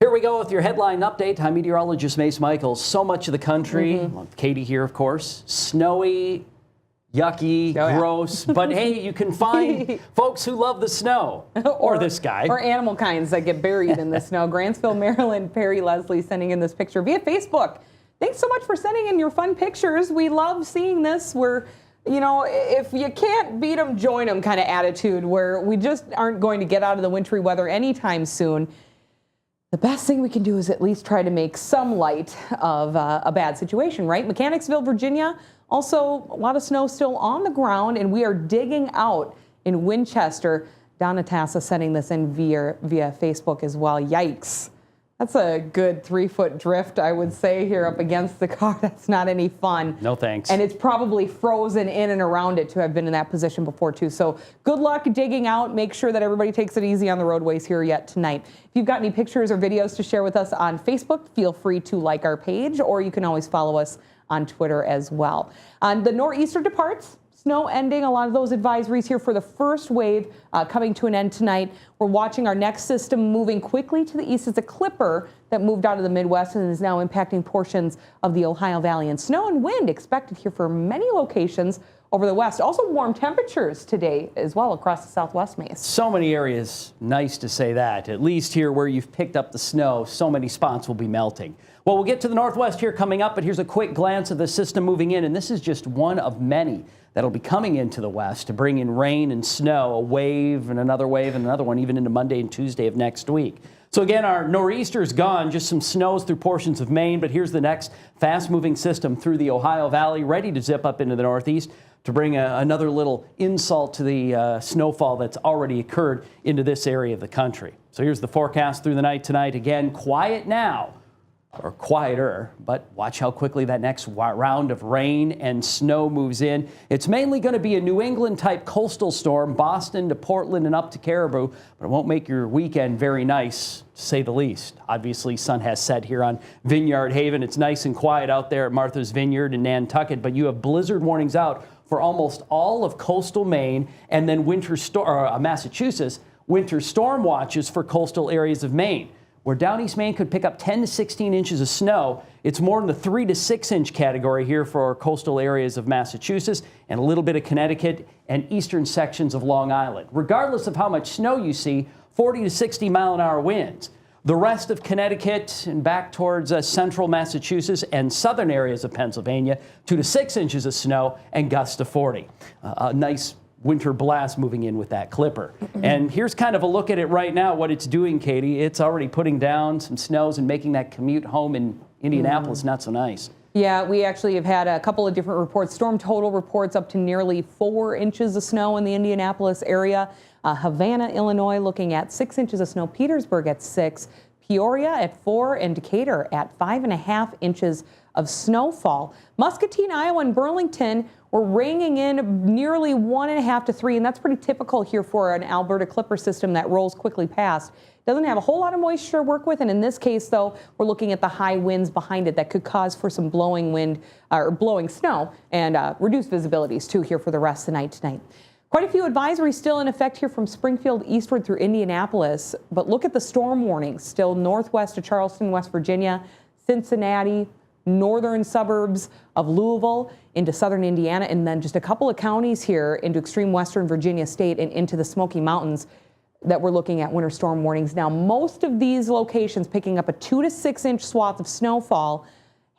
Here we go with your headline update. I'm meteorologist Mace Michaels. So much of the country, well, Katie here, of course, snowy, yucky, gross. But hey, you can find folks who love the snow, or this guy. Or animal kinds that get buried in the snow. Grantsville, Maryland, Perry Leslie sending in this picture via Facebook. Thanks so much for sending in your fun pictures. We love seeing this. We're, you know, if you can't beat them, join them kind of attitude where we just aren't going to get out of the wintry weather anytime soon. The best thing we can do is at least try to make some light of a bad situation, right? Mechanicsville, Virginia, also a lot of snow still on the ground, and we are digging out in Winchester. Donna Tassa sending this in via Facebook as well. Yikes. That's a good 3-foot drift, I would say, here up against the car. That's not any fun. No thanks. And it's probably frozen in and around it to have been in that position before, too. So good luck digging out. Make sure that everybody takes it easy on the roadways here yet tonight. If you've got any pictures or videos to share with us on Facebook, feel free to like our page, or you can always follow us on Twitter as well. The nor'easter departs. Snow ending, a lot of those advisories here for the first wave coming to an end tonight. We're watching our next system moving quickly to the east. It's a clipper that moved out of the Midwest and is now impacting portions of the Ohio Valley. And snow and wind expected here for many locations over the west. Also warm temperatures today as well across the southwest, Mace. So many areas, nice to say that. At least here where you've picked up the snow, so many spots will be melting. Well, we'll get to the northwest here coming up, but here's a quick glance of the system moving in, and this is just one of many that'll be coming into the west to bring in rain and snow, a wave and another one, even into Monday and Tuesday of next week. So again, our nor'easter's gone, just some snows through portions of Maine, but here's the next fast-moving system through the Ohio Valley, ready to zip up into the northeast to bring another little insult to the snowfall that's already occurred into this area of the country. So here's the forecast through the night tonight. Again, quiet now, or quieter, but watch how quickly that next round of rain and snow moves in. It's mainly going to be a New England type coastal storm, Boston to Portland and up to Caribou, but it won't make your weekend very nice, to say the least. Obviously, sun has set here on Vineyard Haven. It's nice and quiet out there at Martha's Vineyard in Nantucket, but you have blizzard warnings out for almost all of coastal Maine, and then Massachusetts, winter storm watches for coastal areas of Maine. Where down east Maine could pick up 10 to 16 inches of snow, it's more in the 3 to 6 inch category here for coastal areas of Massachusetts and a little bit of Connecticut and eastern sections of Long Island. Regardless of how much snow you see, 40 to 60 mile an hour winds. The rest of Connecticut and back towards central Massachusetts and southern areas of Pennsylvania, 2 to 6 inches of snow and gusts to 40. A nice winter blast moving in with that clipper. And here's kind of a look at it right now, what it's doing, Katie. It's already putting down some snows and making that commute home in Indianapolis not so nice. Yeah, we actually have had a couple of different reports, storm total reports up to nearly 4 inches of snow in the Indianapolis area. Havana, Illinois, looking at 6 inches of snow. Petersburg at 6. Peoria at 4. And Decatur at 5.5 inches of snowfall. Muscatine, Iowa, and Burlington were ringing in nearly 1.5 to 3, and that's pretty typical here for an Alberta clipper system that rolls quickly past. Doesn't have a whole lot of moisture to work with, and in this case, though, we're looking at the high winds behind it that could cause for some blowing wind or blowing snow and reduced visibilities too here for the rest of the night tonight. Quite a few advisories still in effect here from Springfield eastward through Indianapolis, but look at the storm warnings still northwest of Charleston, West Virginia, Cincinnati, northern suburbs of Louisville into southern Indiana, and then just a couple of counties here into extreme western Virginia state and into the Smoky Mountains that we're looking at winter storm warnings. Now, most of these locations picking up a 2 to 6 inch swath of snowfall,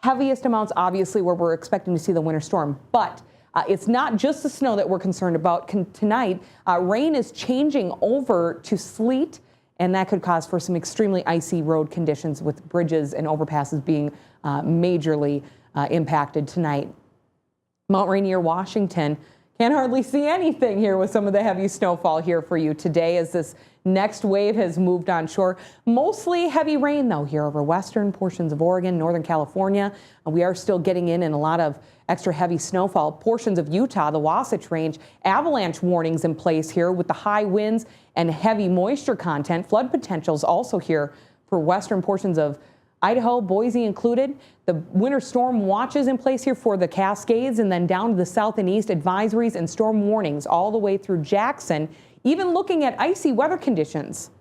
heaviest amounts obviously where we're expecting to see the winter storm. But it's not just the snow that we're concerned about. Tonight, rain is changing over to sleet, and that could cause for some extremely icy road conditions with bridges and overpasses being majorly impacted tonight. Mount Rainier, Washington, can't hardly see anything here with some of the heavy snowfall here for you today as this next wave has moved on shore. Mostly heavy rain, though, here over western portions of Oregon, Northern California. We are still getting in a lot of extra heavy snowfall. Portions of Utah, the Wasatch Range, avalanche warnings in place here with the high winds and heavy moisture content. Flood potentials also here for western portions of Idaho, Boise included. The winter storm watches in place here for the Cascades, and then down to the south and east, advisories and storm warnings all the way through Jackson, even looking at icy weather conditions